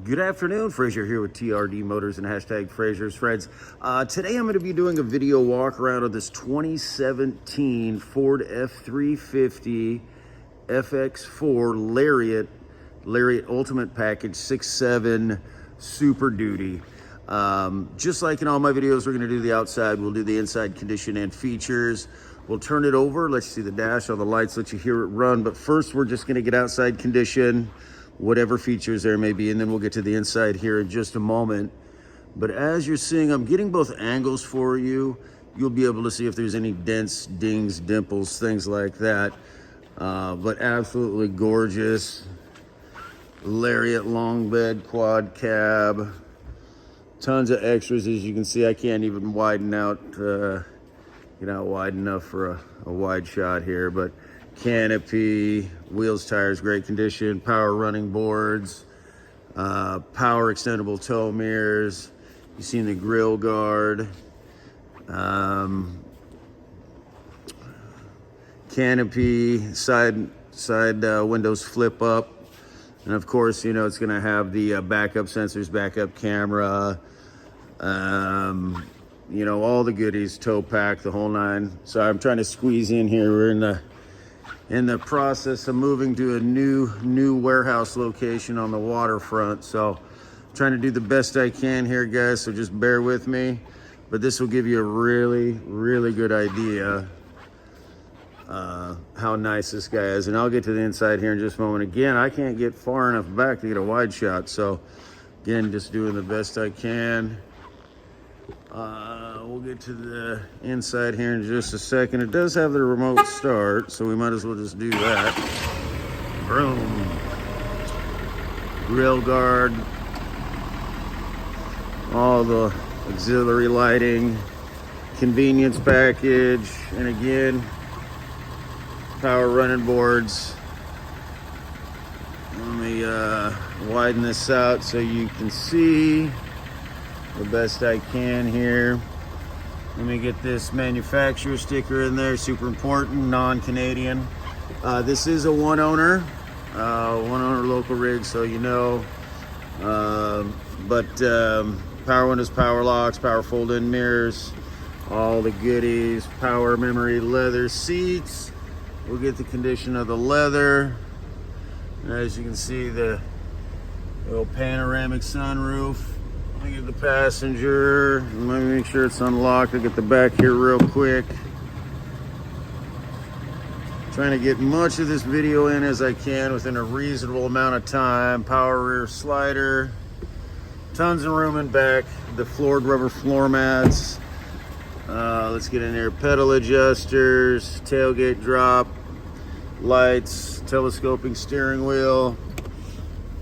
Good afternoon, Fraser here with TRD Motors and hashtag Fraser's Friends. Today I'm going to be doing a video walk around of this 2017 Ford F350 FX4 Lariat Ultimate Package 6.7 Super Duty. Just like in all my videos, we're going to do the outside, we'll do the inside condition and features. We'll turn it over, let you see the dash, all the lights, let you hear it run. But first, we're just going to get outside condition, whatever features there may be, and then we'll get to the inside here in just a moment. But as you're seeing, I'm getting both angles for you. You'll be able to see if there's any dents, dings, dimples, things like that. But absolutely gorgeous. Lariat long bed, quad cab. Tons of extras, as you can see. I can't even widen out, get out wide enough for a wide shot here, but canopy, wheels, tires, great condition, power running boards, power extendable tow mirrors. You've seen the grill guard, canopy, side windows flip up, and of course, you know, it's going to have the backup sensors, backup camera, you know, all the goodies, tow pack, the whole nine. So I'm trying to squeeze in here. We're in the process of moving to a new warehouse location on the waterfront, so I'm trying to do the best I can here, guys, so just bear with me. But this will give you a really good idea how nice this guy is, and I'll get to the inside here in just a moment. Again, I can't get far enough back to get a wide shot, so again, just doing the best I can. We'll get to the inside here in just a second. It does have the remote start, so we might as well just do that. Boom. Grill guard. All the auxiliary lighting. Convenience package. And again, power running boards. Let me widen this out so you can see the best I can here. Let me get this manufacturer sticker in there, super important, non-Canadian. This is a one owner local rig, so you know. Power windows, power locks, power fold-in mirrors, all the goodies, power memory leather seats. We'll get the condition of the leather. As you can see, the little panoramic sunroof. Let me get the passenger. Let me make sure it's unlocked. I'll get the back here real quick. Trying to get much of this video in as I can within a reasonable amount of time. Power rear slider. Tons of room in back. The floored rubber floor mats. Let's get in there. Pedal adjusters. Tailgate drop. Lights. Telescoping steering wheel.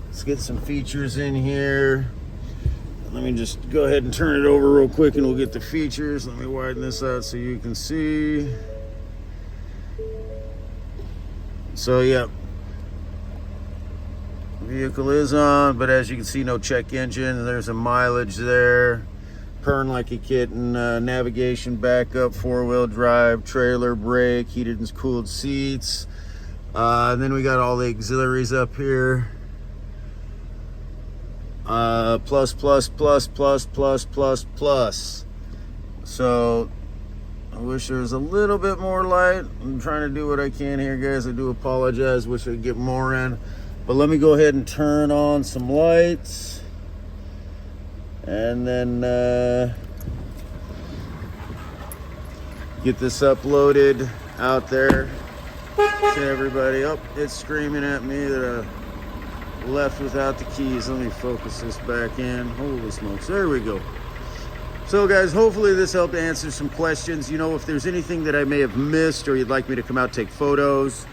Let's get some features in here. Let me just go ahead and turn it over real quick and we'll get the features. Let me widen this out so you can see. So yeah, vehicle is on, but as you can see, no check engine. There's a mileage there. Purring like a kitten. Navigation, backup, four-wheel drive, trailer, brake, heated and cooled seats. And then we got all the auxiliaries up here. Plus. So I wish there was a little bit more light. I'm trying to do what I can here, guys. I do apologize. Wish I'd get more in. But let me go ahead and turn on some lights. And then get this uploaded out there to everybody. Oh, it's screaming at me that left without the keys. Let me focus this back in. Holy smokes, there we go. So guys, hopefully this helped answer some questions. You know, if there's anything that I may have missed or you'd like me to come out, take photos,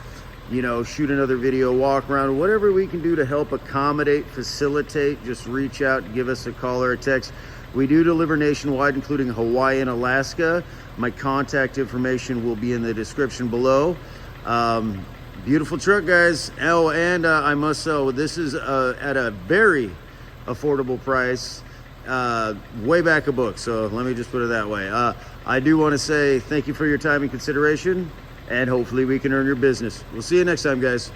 you know, shoot another video, walk around, whatever we can do to help accommodate, facilitate, just reach out, give us a call or a text. We do deliver nationwide, including Hawaii and Alaska. My contact information will be in the description below. Beautiful truck, guys. Oh, and I must say, this is at a very affordable price, way back a book. So let me just put it that way. I do want to say thank you for your time and consideration, and hopefully we can earn your business. We'll see you next time, guys.